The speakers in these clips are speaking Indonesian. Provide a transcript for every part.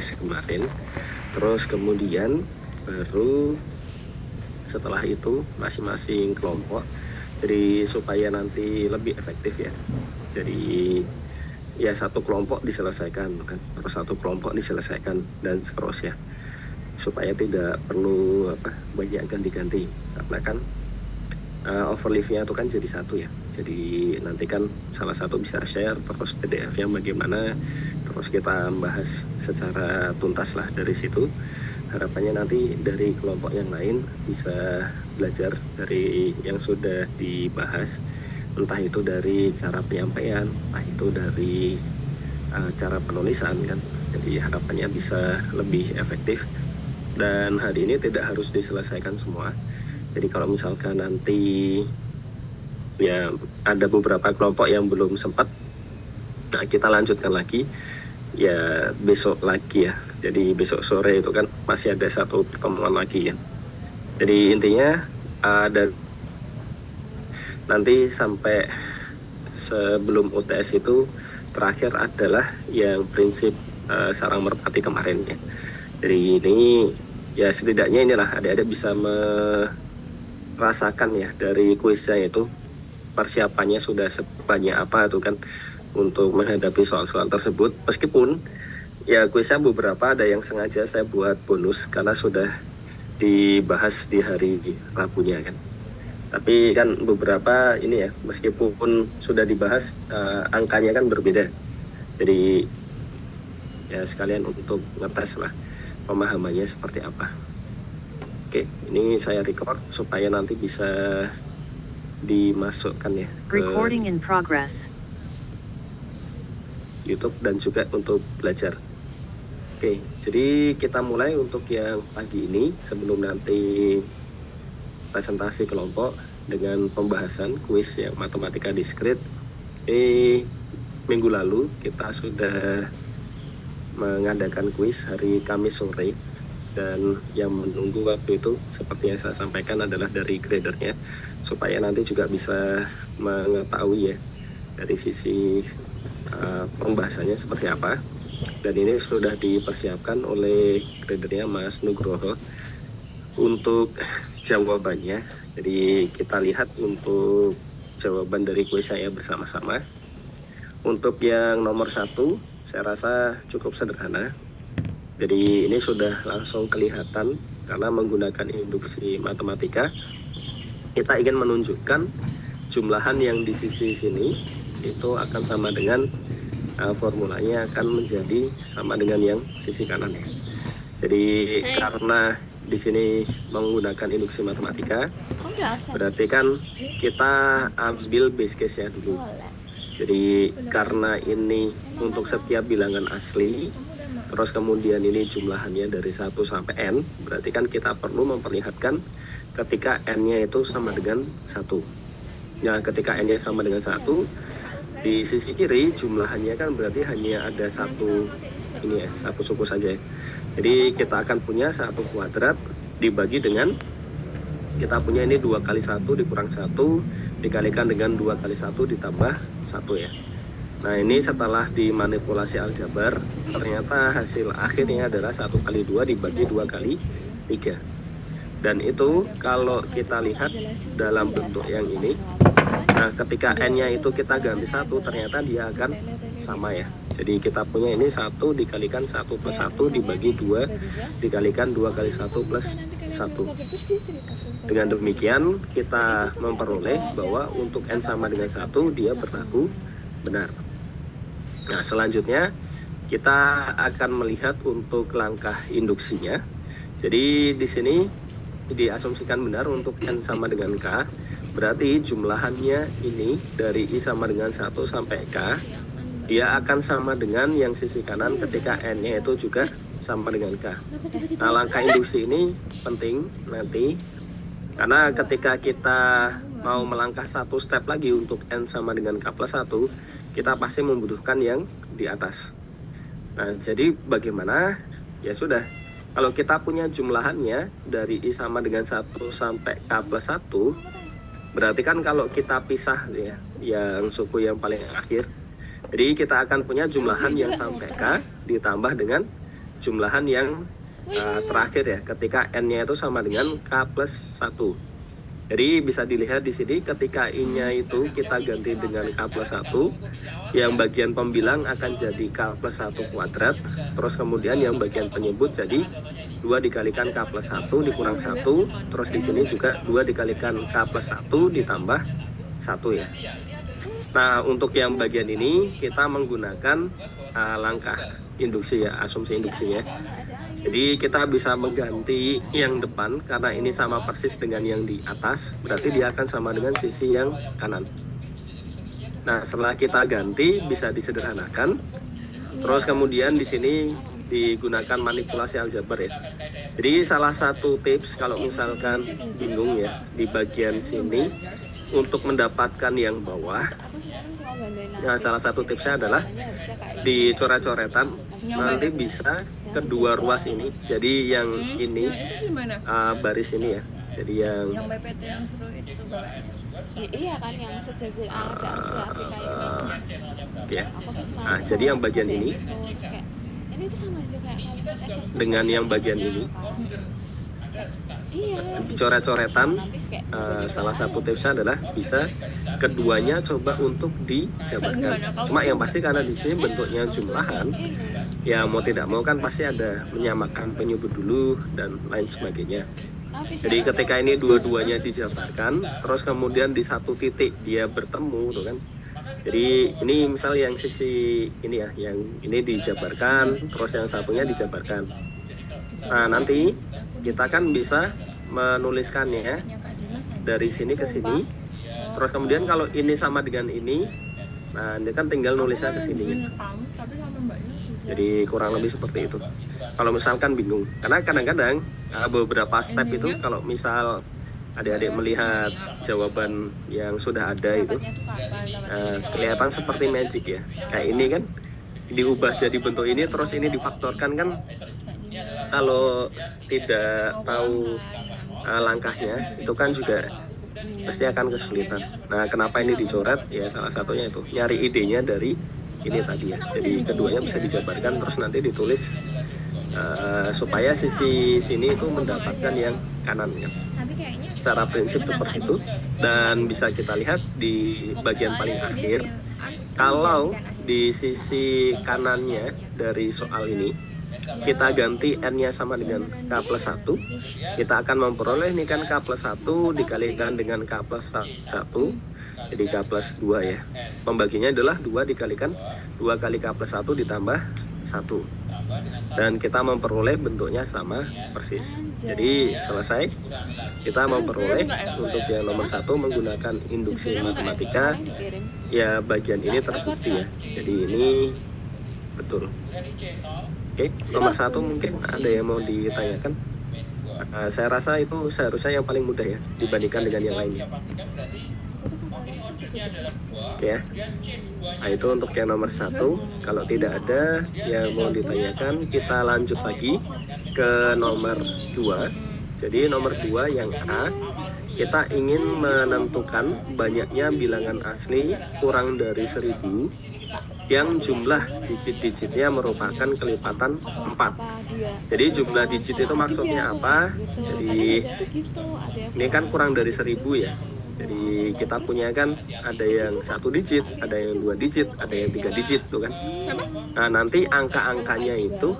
kemarin. Terus kemudian baru setelah itu masing-masing kelompok, jadi supaya nanti lebih efektif ya, jadi ya satu kelompok diselesaikan kan, terus satu kelompok diselesaikan dan seterusnya, supaya tidak perlu banyak ganti-ganti, karena kan overleaf-nya itu kan jadi satu ya. Jadi nanti kan salah satu bisa share terus PDF-nya bagaimana, terus kita bahas secara tuntas lah dari situ. Harapannya nanti dari kelompok yang lain bisa belajar dari yang sudah dibahas, entah itu dari cara penyampaian, entah itu dari cara penulisan kan. Jadi harapannya bisa lebih efektif, dan hari ini tidak harus diselesaikan semua. Jadi kalau misalkan nanti ya ada beberapa kelompok yang belum sempat, nah kita lanjutkan lagi ya besok lagi ya. Jadi besok sore itu kan masih ada satu pertemuan lagi ya. Jadi intinya ada nanti sampai sebelum UTS itu terakhir adalah yang prinsip sarang merpati kemarin ya. Jadi ini ya setidaknya inilah adik-adik bisa merasakan ya dari kuisnya itu persiapannya sudah sebanyak apa tuh kan untuk menghadapi soal-soal tersebut. Meskipun ya kuisnya beberapa ada yang sengaja saya buat bonus karena sudah dibahas di hari Rabunya kan. Tapi kan beberapa ini ya meskipun sudah dibahas angkanya kan berbeda. Jadi ya sekalian untuk ngetes lah pemahamannya seperti apa. Oke, ini saya record supaya nanti bisa dimasukkan ya ke Recording in progress. YouTube dan juga untuk belajar. Oke, jadi kita mulai untuk yang pagi ini sebelum nanti presentasi kelompok dengan pembahasan kuis yang matematika diskrit. Minggu lalu kita sudah mengadakan kuis hari Kamis sore, dan yang menunggu waktu itu seperti yang saya sampaikan adalah dari gradernya, supaya nanti juga bisa mengetahui ya dari sisi pembahasannya seperti apa. Dan ini sudah dipersiapkan oleh gradernya Mas Nugroho untuk jawabannya. Jadi kita lihat untuk jawaban dari kuis saya bersama-sama. Untuk yang nomor 1 saya rasa cukup sederhana. Jadi ini sudah langsung kelihatan karena menggunakan induksi matematika. Kita ingin menunjukkan jumlahan yang di sisi sini itu akan sama dengan formulanya akan menjadi sama dengan yang sisi kanan ya. Jadi karena di sini menggunakan induksi matematika, berarti kan kita ambil base case-nya dulu. Jadi karena ini untuk setiap bilangan asli, terus kemudian ini jumlahannya dari 1 sampai N, berarti kan kita perlu memperlihatkan ketika N-nya itu sama dengan 1. Ya, ketika N-nya sama dengan 1, di sisi kiri jumlahannya kan berarti hanya ada satu ini ya, satu suku saja ya. Jadi kita akan punya 1 kuadrat dibagi dengan, kita punya ini 2 kali 1 dikurang 1 dikalikan dengan 2 kali 1 ditambah 1 ya. Nah ini setelah dimanipulasi aljabar, ternyata hasil akhirnya adalah 1 kali 2 dibagi 2 kali 3. Dan itu kalau kita lihat dalam bentuk yang ini, nah ketika N-nya itu kita ganti 1, ternyata dia akan sama ya. Jadi kita punya ini 1 dikalikan 1 plus 1 dibagi 2 dikalikan 2 kali 1 plus 1. Dengan demikian kita memperoleh bahwa untuk N sama dengan 1 dia berlaku benar. Nah selanjutnya kita akan melihat untuk langkah induksinya. Jadi di sini diasumsikan benar untuk N sama dengan K, berarti jumlahannya ini dari I sama dengan 1 sampai K, dia akan sama dengan yang sisi kanan ketika N-nya itu juga sama dengan K. Nah langkah induksi ini penting nanti, karena ketika kita mau melangkah 1 step lagi untuk N sama dengan K plus 1, kita pasti membutuhkan yang di atas. Nah jadi bagaimana? Ya sudah, kalau kita punya jumlahannya dari I sama dengan 1 sampai K plus 1, berarti kan kalau kita pisah ya, yang suku yang paling akhir, jadi kita akan punya jumlahan yang sampai K ditambah dengan jumlahan yang terakhir ya, ketika n-nya itu sama dengan k plus 1. Jadi bisa dilihat di sini ketika i-nya itu kita ganti dengan k plus 1, yang bagian pembilang akan jadi k plus 1 kuadrat, terus kemudian yang bagian penyebut jadi 2 dikalikan k plus 1 dikurang 1, terus di sini juga 2 dikalikan k plus 1 ditambah 1 ya. Nah, untuk yang bagian ini kita menggunakan langkah induksi ya, asumsi induksi ya. Jadi kita bisa mengganti yang depan karena ini sama persis dengan yang di atas, berarti dia akan sama dengan sisi yang kanan. Nah, setelah kita ganti bisa disederhanakan. Terus kemudian di sini digunakan manipulasi aljabar ya. Jadi salah satu tips kalau misalkan bingung ya di bagian sini untuk mendapatkan yang bawah, nah salah satu tipsnya adalah di coret-coretan nanti bisa kedua ruas ini. Jadi yang ini baris ini ya. Jadi yang BPT yang seru itu iya kan yang sejajar ada Asia Afrika itu. Ya. Nah, jadi yang bagian ini ini tuh sama aja kayak dengan yang bagian ini. Iya. Coret-coretan salah satu tipsnya adalah bisa keduanya coba untuk dijabarkan. Cuma yang pasti karena di sini bentuknya jumlahan, ya mau tidak mau kan pasti ada menyamakan penyebut dulu dan lain sebagainya. Jadi ketika ini dua-duanya dijabarkan, terus kemudian di satu titik dia bertemu, tuh kan. Jadi ini misal yang sisi ini ya, yang ini dijabarkan, terus yang satunya dijabarkan. Nah nanti kita kan bisa menuliskannya dari sini ke sini. Terus kemudian kalau ini sama dengan ini, nah ini kan tinggal nulisnya ke sini. Jadi kurang lebih seperti itu. Kalau misalkan bingung, karena kadang-kadang beberapa step itu kalau misal adik-adik melihat jawaban yang sudah ada itu kelihatan seperti magic ya. Kayak ini kan diubah jadi bentuk ini, terus ini difaktorkan kan. Kalau tidak tahu langkahnya itu kan juga pasti akan kesulitan. Nah kenapa ini dicoret ya, salah satunya itu nyari idenya dari ini tadi ya. Jadi keduanya bisa dijabarkan terus nanti ditulis supaya sisi sini itu mendapatkan yang kanannya. Secara prinsip seperti itu. Dan bisa kita lihat di bagian paling akhir, kalau di sisi kanannya dari soal ini kita ganti n-nya sama dengan k plus 1, kita akan memperoleh ini kan k plus 1 dikalikan dengan k plus 1, jadi k plus 2 ya. Pembaginya adalah 2 dikalikan 2 kali k plus 1 ditambah 1, dan kita memperoleh bentuknya sama persis. Jadi selesai, kita memperoleh untuk yang nomor 1 menggunakan induksi matematika ya, bagian ini terbukti ya. Jadi ini betul. Oke, nomor 1 mungkin ada yang mau ditanyakan. Saya rasa itu seharusnya yang paling mudah ya dibandingkan dengan yang lainnya. Oke ya. Nah, itu untuk yang nomor 1. Kalau tidak ada yang mau ditanyakan, kita lanjut lagi ke nomor 2. Jadi nomor 2 yang A, kita ingin menentukan banyaknya bilangan asli kurang dari 1000 yang jumlah digit-digitnya merupakan kelipatan 4. Jadi jumlah digit itu maksudnya apa? Jadi ini kan kurang dari 1000 ya. Jadi kita punya kan ada yang 1 digit, ada yang 2 digit, ada yang 3 digit tuh kan. Nah nanti angka-angkanya itu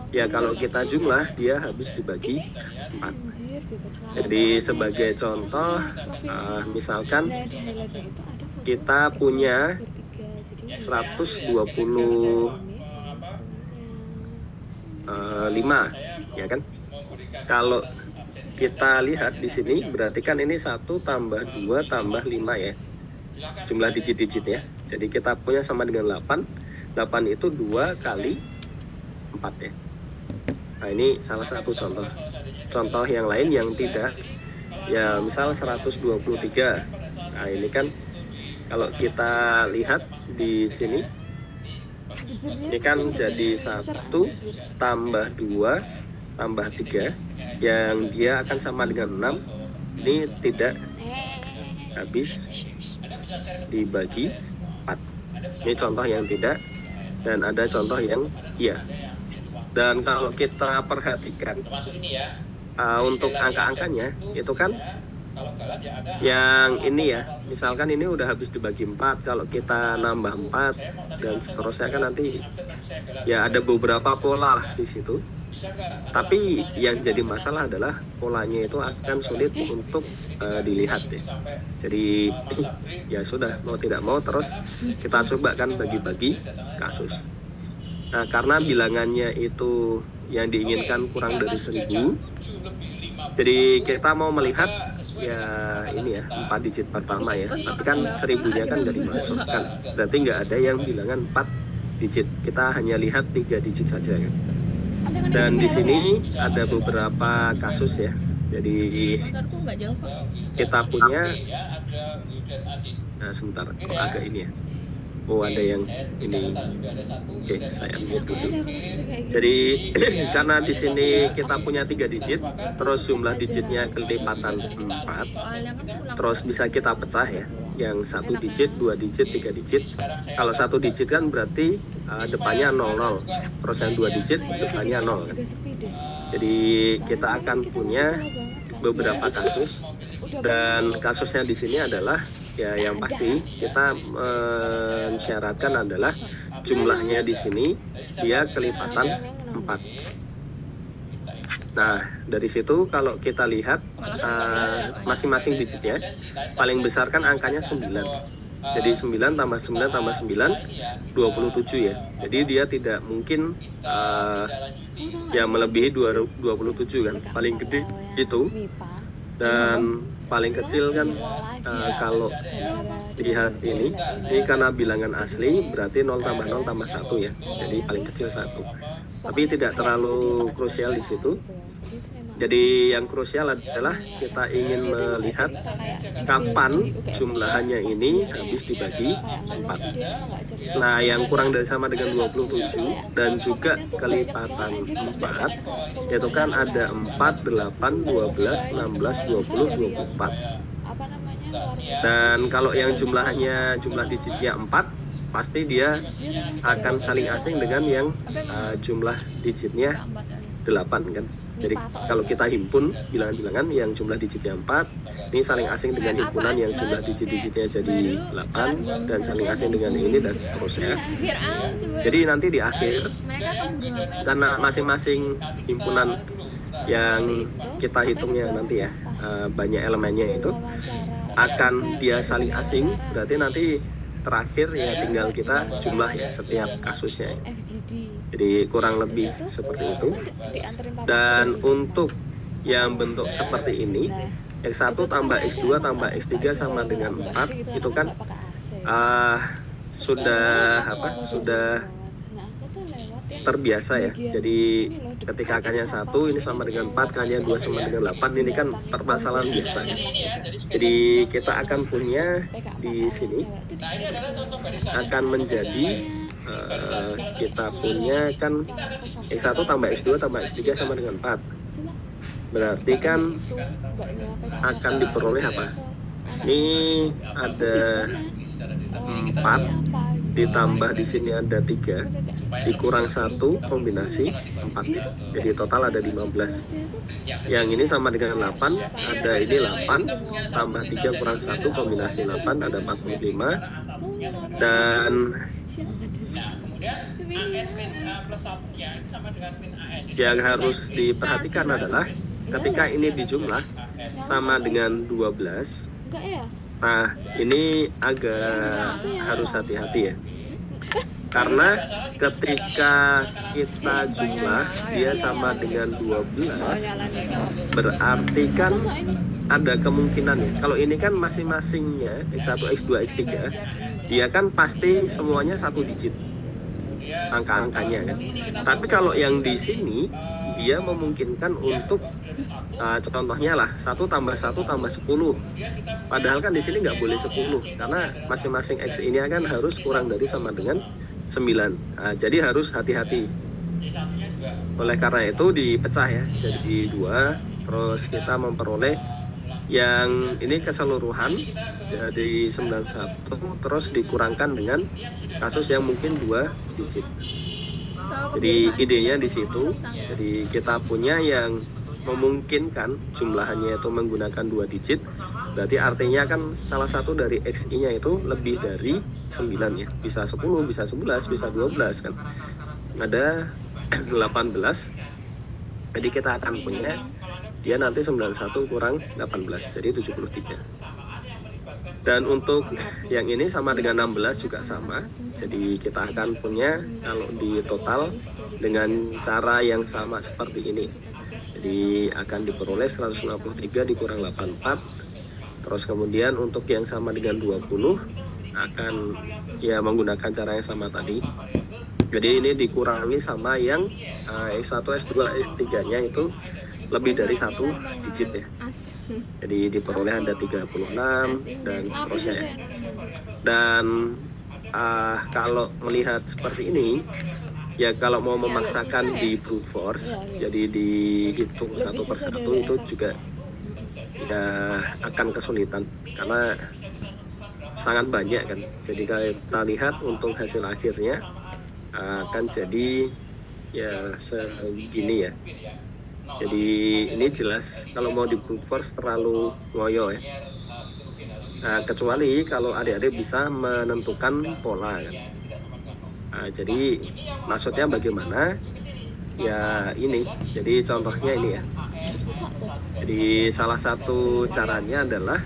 ya kalau kita jumlah dia habis dibagi 4. Jadi sebagai contoh misalkan kita punya 125 ya kan. Kalau kita lihat di sini berarti kan ini 1 tambah 2 tambah 5 ya, jumlah digit-digit ya. Jadi kita punya sama dengan 8. 8 itu 2 kali 4 ya. Nah ini salah satu contoh. Contoh yang lain yang tidak ya, misal 123. Nah ini kan kalau kita lihat di sini, ini kan jadi 1 tambah 2 tambah 3 yang dia akan sama dengan 6. Ini tidak habis dibagi 4. Ini contoh yang tidak, dan ada contoh yang iya. Dan kalau kita perhatikan untuk angka-angkanya itu kan yang ini ya, misalkan ini udah habis dibagi 4, kalau kita nambah 4 dan seterusnya kan nanti ya ada beberapa pola lah di situ. Tapi yang jadi masalah adalah polanya itu akan sulit untuk dilihat ya. Jadi ya sudah, mau tidak mau terus kita coba kan bagi-bagi kasus. Nah, karena bilangannya itu yang diinginkan kurang dari 1000, jadi kita mau melihat ya ini ya 4 digit pertama ya, tapi kan 1000-nya kan nggak dimasukkan, berarti nggak ada yang bilangan 4 digit, kita hanya lihat 3 digit saja kan. Dan di sini ada beberapa kasus ya, jadi kita punya sebentar kok agak ini ya. Oh, ada yang ini. Oke, saya lihat dulu. Jadi karena di sini kita punya 3 digit, terus jumlah digitnya kelipatan 4, terus bisa kita pecah ya. Yang 1 digit, 2 digit, 3 digit. Kalau 1 digit kan berarti depannya 00, terus yang 2 digit depannya 0 kan. Jadi kita akan punya beberapa kasus, dan kasusnya di sini adalah ya yang pasti kita mensyaratkan adalah jumlahnya di sini dia kelipatan 4. Nah, dari situ kalau kita lihat masing-masing digitnya paling besar kan angkanya 9. Jadi 9 tambah 9 tambah 9 27 ya. Jadi dia tidak mungkin ya melebihi 27 kan. Paling gede itu, dan paling kecil kan kalau lihat ini karena bilangan asli berarti 0 tambah 0 tambah 1 ya. Jadi paling kecil 1. Tapi tidak terlalu krusial di situ. Jadi yang krusial adalah kita ingin melihat kapan jumlahannya ini habis dibagi 4. Nah, yang kurang dari sama dengan 27 dan juga kelipatan 4 itu kan ada 4, 8, 12, 16, 20, 24. Dan kalau yang jumlah digitnya 4, pasti dia akan saling asing dengan yang jumlah digitnya 8 kan. Jadi kalau kita himpun bilangan-bilangan yang jumlah digitnya 4, ini saling asing dengan himpunan yang jumlah digit-digitnya jadi 8 dan saling asing dengan ini dan seterusnya. Jadi nanti di akhir, karena masing-masing himpunan yang kita hitungnya nanti ya banyak elemennya itu akan dia saling asing, berarti nanti terakhir ya tinggal kita jumlah ya setiap kasusnya. Jadi kurang lebih seperti itu. Dan untuk yang bentuk seperti ini, X1 tambah X2 tambah X3 sama dengan 4 itu kan sudah terbiasa ya. Jadi ketika angkanya 1 ini sama dengan 4, kalinya 2 sama dengan 8, ini kan permasalahan biasa ya. Jadi kita akan punya di sini akan menjadi kita punya kan X1 tambah X2 tambah X3 sama dengan 4. Berarti kan akan diperoleh apa? Ini ada 4 ditambah di sini ada 3 dikurang 1 kombinasi 4 ya. Jadi total ada 15. Yang ini sama dengan 8, ada ini 8 tambah 3 kurang 1 kombinasi 8 ada 45. Dan yang harus diperhatikan adalah ketika ini dijumlah sama dengan 12. Nah, ini agak harus hati-hati ya. Karena ketika kita jumlah dia sama dengan 12, berarti kan ada kemungkinan ya. Kalau ini kan masing-masingnya X1, X2, X3, dia kan pasti semuanya 1 digit angka-angkanya kan. Tapi kalau yang di sini dia memungkinkan untuk contohnya lah 1 tambah 1 tambah 10. Padahal kan di sini nggak boleh 10 karena masing-masing X ini kan harus kurang dari sama dengan 9. Jadi harus hati-hati. Oleh karena itu dipecah ya jadi 2, terus kita memperoleh yang ini keseluruhan jadi 91, terus dikurangkan dengan kasus yang mungkin 2 digit. Jadi idenya di situ. Jadi kita punya yang memungkinkan jumlahannya itu menggunakan 2 digit. Berarti artinya kan salah satu dari XI-nya itu lebih dari 9 ya. Bisa 10, bisa 11, bisa 12 kan. Ada 18. Jadi kita akan punya dia nanti 91 kurang 18, jadi 73. Dan untuk yang ini sama dengan 16 juga sama. Jadi kita akan punya kalau di total dengan cara yang sama seperti ini. Jadi akan diperoleh 153 dikurang 84. Terus kemudian untuk yang sama dengan 20 akan ya menggunakan cara yang sama tadi. Jadi ini dikurangi sama yang X1, X2, X3 nya itu lebih dari 1 digit ya. Jadi diperoleh ada 36 dan seterusnya ya. Dan kalau melihat seperti ini ya, kalau mau memaksakan di brute force, jadi dihitung satu persatu itu juga ya akan kesulitan karena sangat banyak kan. Jadi kalau kita lihat untuk hasil akhirnya akan jadi ya segini ya. Jadi ini jelas kalau mau di brute force terlalu ngoyo ya. Kecuali kalau adik-adik bisa menentukan pola kan. Jadi maksudnya bagaimana? Ya ini. Jadi contohnya ini ya. Jadi salah satu caranya adalah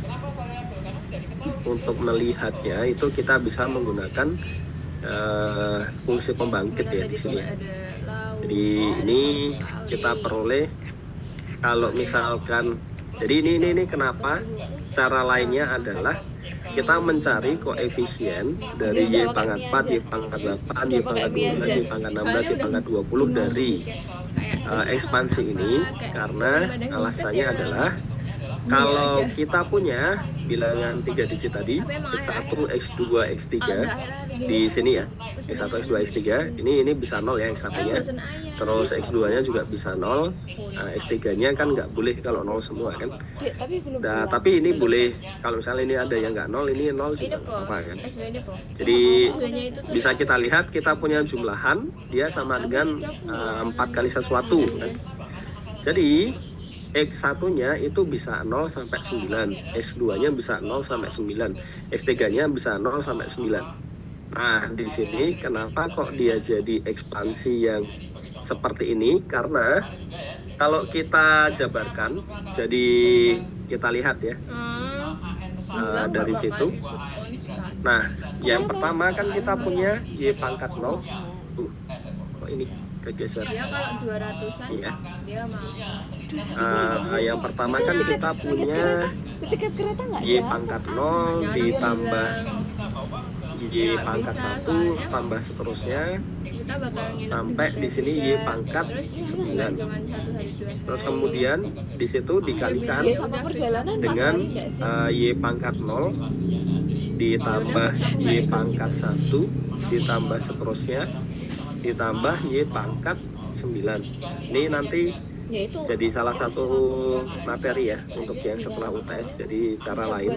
untuk melihatnya itu kita bisa menggunakan fungsi pembangkit ya di sini. Jadi ini kita peroleh kalau misalkan, jadi ini kenapa cara lainnya adalah kita mencari koefisien dari Y pangkat 4, Y pangkat 8, Y pangkat 12, Y pangkat 16, Y pangkat 20 dari ekspansi ini, karena alasannya adalah kalau kita punya bilangan 3 digit tadi, X1, X2, X3 di sini ya, X1, X2, X3 ini bisa 0 ya X1 nya, terus X2 nya juga bisa 0, X3 nya kan nggak boleh kalau 0 semua kan. Nah, tapi ini boleh kalau misalnya ini ada yang nggak 0, ini 0 juga apa kan. Jadi bisa kita lihat kita punya jumlahan dia sama dengan 4 kali sesuatu kan. Jadi X1-nya itu bisa 0 sampai 9, X2-nya bisa 0 sampai 9, X3-nya bisa 0 sampai 9. Nah, di sini kenapa kok dia jadi ekspansi yang seperti ini? Karena kalau kita jabarkan, jadi kita lihat ya dari situ. Nah, yang pertama kan kita punya Y pangkat 0. Kok ini kegeser? Dia kalau 200-an iya. Dia mau. Yang pertama kan kita punya Y pangkat 0 ditambah Y pangkat 1 tambah seterusnya sampai di sini Y pangkat 9. Terus kemudian di situ dikalikan dengan Y pangkat 0 ditambah Y pangkat 1 ditambah seterusnya ditambah Y pangkat 9. Ini nanti jadi salah satu materi ya untuk yang setelah UTS, jadi cara lain.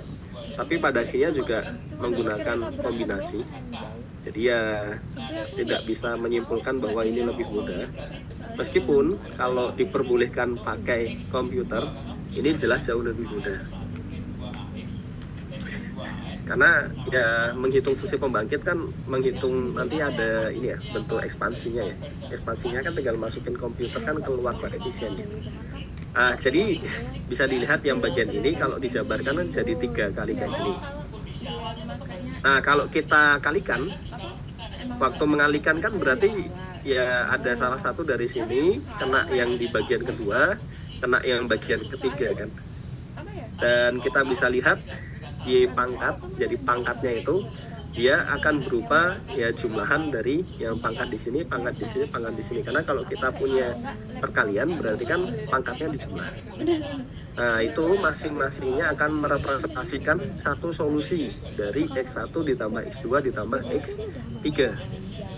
Tapi pada akhirnya juga menggunakan kombinasi. Jadi ya tidak bisa menyimpulkan bahwa ini lebih mudah. Meskipun kalau diperbolehkan pakai komputer, ini jelas jauh lebih mudah. Karena ya menghitung fungsi pembangkit kan menghitung nanti ada ini ya bentuk ekspansinya ya. Ekspansinya kan tinggal masukin komputer kan keluar koefisiennya. Jadi bisa dilihat yang bagian ini kalau dijabarkan kan jadi 3 kali kayak gini. Nah, kalau kita kalikan, waktu mengalikan kan berarti ya ada salah satu dari sini kena yang di bagian kedua, kena yang bagian ketiga kan. Dan kita bisa lihat Y pangkat, jadi pangkatnya itu dia akan berupa ya jumlahan dari yang pangkat di sini, pangkat di sini, pangkat di sini. Karena kalau kita punya perkalian berarti kan pangkatnya dijumlah. Nah, itu masing-masingnya akan merepresentasikan satu solusi dari X1 ditambah X2 ditambah X3.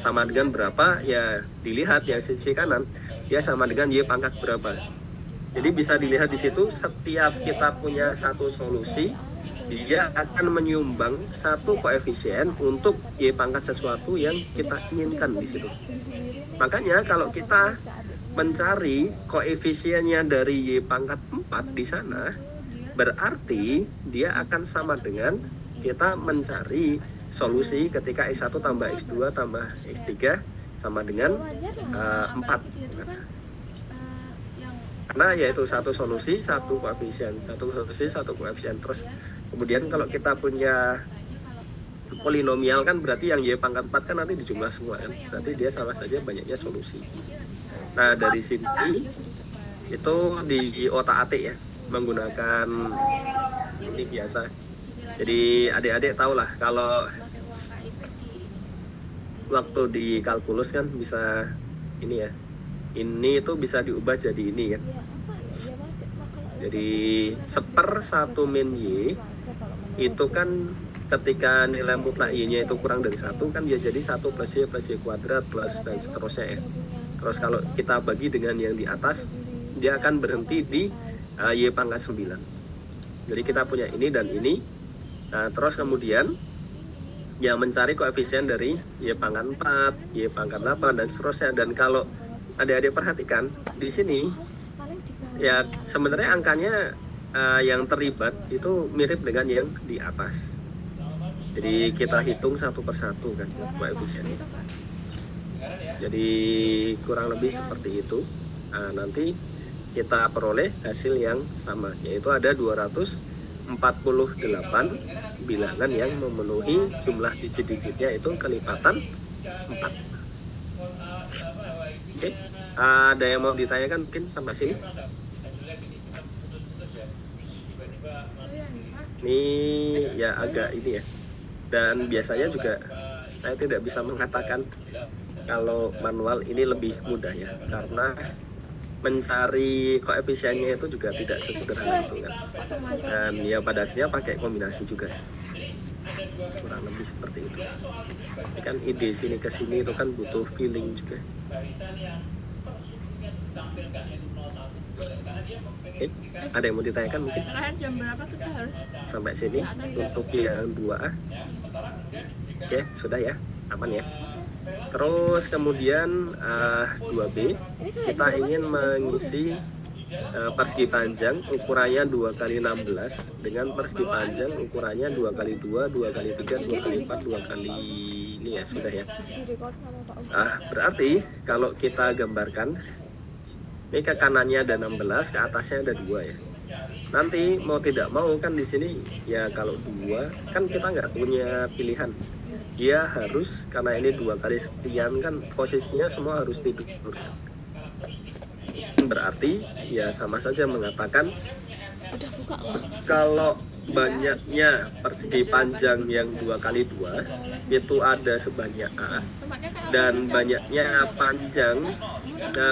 Sama dengan berapa? Ya dilihat yang sisi kanan, ya sama dengan Y pangkat berapa. Jadi bisa dilihat di situ setiap kita punya satu solusi dia akan menyumbang satu koefisien untuk Y pangkat sesuatu yang kita inginkan di situ. Makanya kalau kita mencari koefisiennya dari Y pangkat 4 di sana, berarti dia akan sama dengan kita mencari solusi ketika X1 tambah X2 tambah X3 sama dengan 4. Karena yaitu satu solusi, satu koefisien, satu solusi, satu koefisien. Terus kemudian kalau kita punya polinomial kan berarti yang Y pangkat 4 kan nanti dijumlah semua kan. Berarti dia sama saja banyaknya solusi. Nah dari sini itu di otak-atik ya, menggunakan ini biasa. Jadi adik-adik tahu lah kalau waktu di kalkulus kan bisa ini ya, ini itu bisa diubah jadi ini kan. Jadi 1/1 min Y itu kan ketika nilai mutlak Y-nya itu kurang dari 1 kan dia jadi 1 plus Y kuadrat plus dan seterusnya ya. Terus kalau kita bagi dengan yang di atas, dia akan berhenti di Y pangkat 9. Jadi kita punya ini dan ini. Nah, terus kemudian yang mencari koefisien dari Y pangkat 4, Y pangkat 8 dan seterusnya. Dan kalau adik-adik perhatikan di sini ya sebenarnya angkanya yang terlibat itu mirip dengan yang di atas. Jadi kita hitung satu persatu kan koefisiennya. Jadi kurang lebih seperti itu. Nah, nanti kita peroleh hasil yang sama, yaitu ada 248 bilangan yang memenuhi jumlah digit-digitnya itu kelipatan 4. Oke, ada yang mau ditanyakan mungkin sampai sini? Ini ya agak ini ya. Dan biasanya juga saya tidak bisa mengatakan kalau manual ini lebih mudah ya, karena mencari koefisiennya itu juga tidak sesederhana itu kan. Dan ya pada akhirnya pakai kombinasi juga. Kurang lebih seperti itu. Ini kan ide sini ke sini itu kan butuh feeling juga. Oke, ada yang mau ditanyakan mungkin? Terakhir jam berapa kita harus Sampai sini untuk yang 2A. Oke, sudah ya, aman ya. Terus kemudian 2B, kita ingin mengisi persegi panjang ukurannya 2x16 dengan persegi panjang ukurannya 2x2, 2x3, 2x4, 2x ini ya, sudah ya. Berarti kalau kita gambarkan, ini ke kanannya ada 16, ke atasnya ada 2 ya. Nanti mau tidak mau kan di sini ya kalau 2 kan kita nggak punya pilihan. Dia harus, karena ini 2 kali sekian kan posisinya semua harus tidur. Berarti ya sama saja mengatakan kalau banyaknya persegi panjang yang 2x2 itu ada sebanyak A, dan banyaknya panjang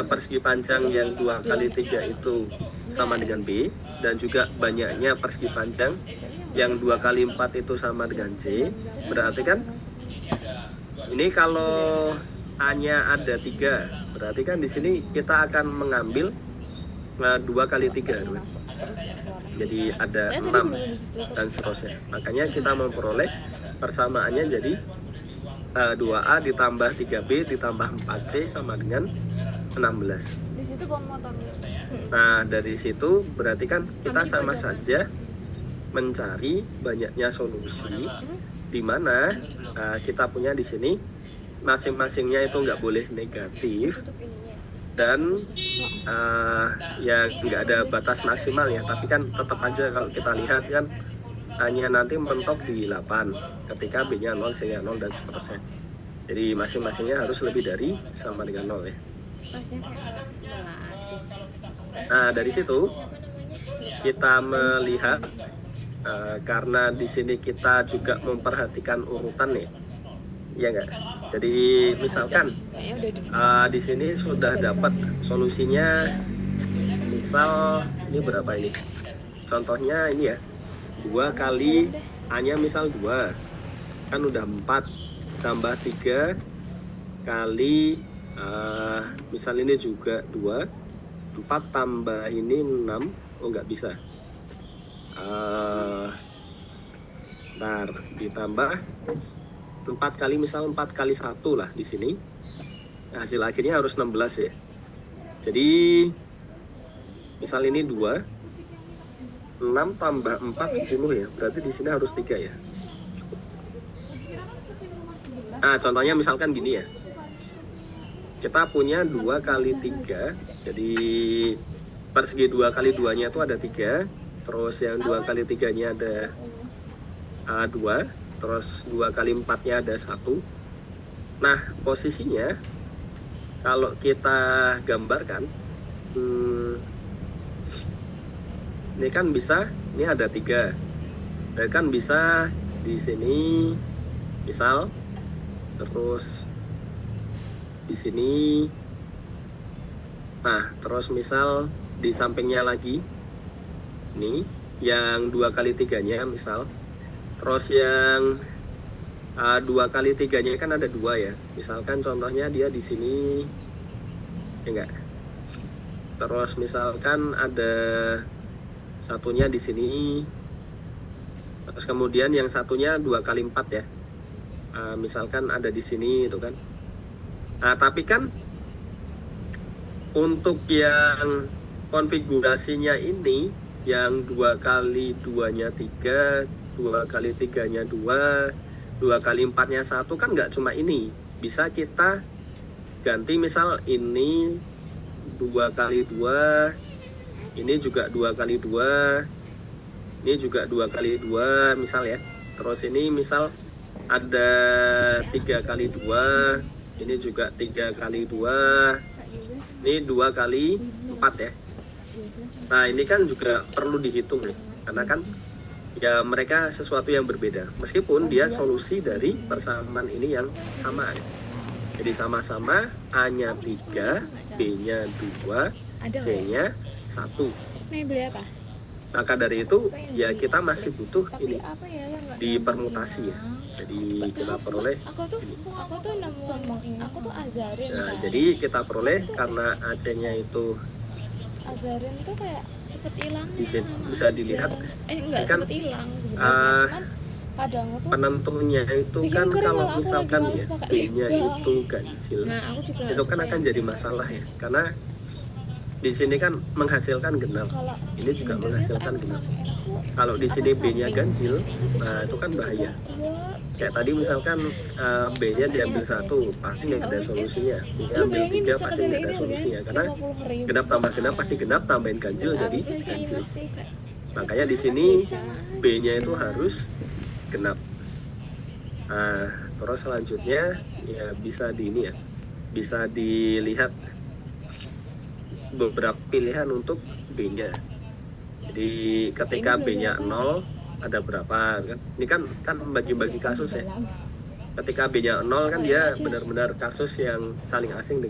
persegi panjang yang 2x3 itu sama dengan B, dan juga banyaknya persegi panjang yang 2x4 itu sama dengan C. Berarti kan ini kalau A-nya ada 3, berarti kan di sini kita akan mengambil 2x3. Jadi ada 6 dan seterusnya. Makanya kita memperoleh persamaannya jadi 2A ditambah 3B ditambah 4C sama dengan 16. Di situ motornya. Nah, dari situ berarti kan kita sama saja mencari banyaknya solusi di mana kita punya di sini masing-masingnya itu nggak boleh negatif dan ya nggak ada batas maksimal ya, tapi kan tetap aja kalau kita lihat kan hanya nanti mentok di 8 ketika B-nya 0, C-nya 0 dan seterusnya. Jadi masing-masingnya harus lebih dari sama dengan 0 ya. Nah, dari situ kita melihat karena di sini kita juga memperhatikan urutan nih, ya enggak? Jadi misalkan di sini sudah dapat solusinya, misal ini berapa ini? Contohnya ini ya, 2 kali A-nya misal 2, kan udah 4 tambah 3 kali misal ini juga 2, 4 tambah ini 6, oh nggak bisa. Ntar ditambah 4 kali, misal 4 kali 1 lah di sini. Hasil akhirnya harus 16 ya. Jadi misal ini 2, 6 tambah 4 10 ya. Berarti di sini harus 3 ya. Nah, contohnya misalkan gini ya. Kita punya 2 kali 3. Jadi persegi 2 kali 2-nya itu ada 3. Terus yang 2 kali 3-nya ada 2. Terus 2 kali 4-nya ada 1. Nah, posisinya kalau kita gambarkan, ini kan bisa, ini ada 3. Dan kan bisa di sini, misal, terus di sini. Nah, terus misal di sampingnya lagi, ini yang 2 kali 3-nya misal. Terus yang 2 kali 3-nya kan ada 2 ya. Misalkan contohnya dia di sini, ya enggak. Terus misalkan ada satunya di sini. Terus kemudian yang satunya 2 kali 4 ya. Misalkan ada di sini itu kan. Nah, tapi kan untuk yang konfigurasinya ini, yang 2 kali 2-nya 3, 2 kali 3-nya 2, 2 kali 4-nya 1 kan nggak cuma ini. Bisa kita ganti misal ini 2 kali 2, ini juga 2 kali 2, ini juga 2 kali 2 misal ya. Terus ini misal ada 3 kali 2, ini juga 3 kali 2, ini 2 kali 4 ya. Nah, ini kan juga perlu dihitung nih, karena kan ya mereka sesuatu yang berbeda, meskipun dia solusi dari persamaan ini yang sama ya. Jadi sama-sama, A-nya 3, B-nya 2, C-nya 1. Main beli apa? Maka dari itu ya kita masih butuh Tapi ini apa ya yang nggak di permutasi ya. Jadi kita peroleh aku tuh nemu aku tuh azarin nah, kan. jadi kita peroleh karena AC-nya itu azarin tuh kayak cepet hilangnya bisa sama dilihat. aja. Enggak Kan, cepet hilang sebenarnya, cuman kadang tuh penentunya itu bikin kan kering kalau kalau aku misalkan lagi ya males pakai B-nya lip balm. itu ganjil, Nah, aku juga itu kan suka akan yang jadi masalah ya, karena di sini kan menghasilkan genap, kalau ini juga sebenarnya menghasilkan tuh genap. enak tuh Kalau di sini apa, B-nya samping. ganjil, Tapi nah itu kan bahaya. Iya. Kayak tadi misalkan B-nya diambil 1, pasti nggak ada solusinya. B-nya Lu ambil bayangin 3, bisa pasti kerja nggak ada ini solusinya. Karena 50.000. genap tambah genap pasti genap, tambahin ganjil jadi Apa sih kayak ganjil. mesti kayak Makanya di sini B-nya itu harus genap. Nah, terus selanjutnya ya bisa di ini ya, bisa dilihat beberapa pilihan untuk B-nya. Jadi ketika B-nya 0 ada berapa kan? Ini kan bagi-bagi kasus ya. Ketika B-nya 0 kan dia benar-benar kasus yang saling asing dengan